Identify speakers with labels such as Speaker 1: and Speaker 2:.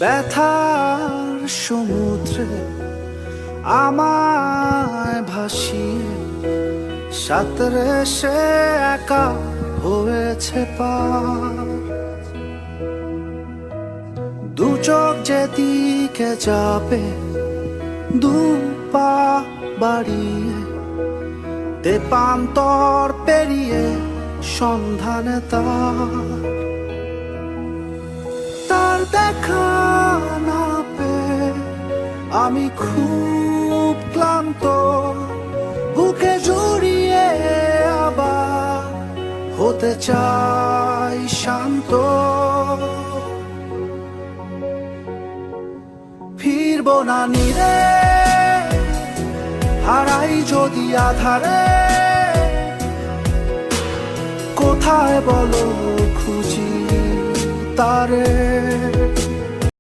Speaker 1: ব্যথার সমুদ্রে আমায় ভাসিয়ে সাঁতরে সে একা হয়েছে পার। দু চোখ যেদিকে যাবে দু পা বাড়িয়ে তেপান্তর পেরিয়ে সন্ধানে তার দেখা না পেয়ে আমি খুব ক্লান্ত, বুকে জড়িয়ে আবার হতে চাই শান্ত। ফিরবো না নিরে, হারাই যদি আধারে, কোথায় বলো খুঁজি তারে।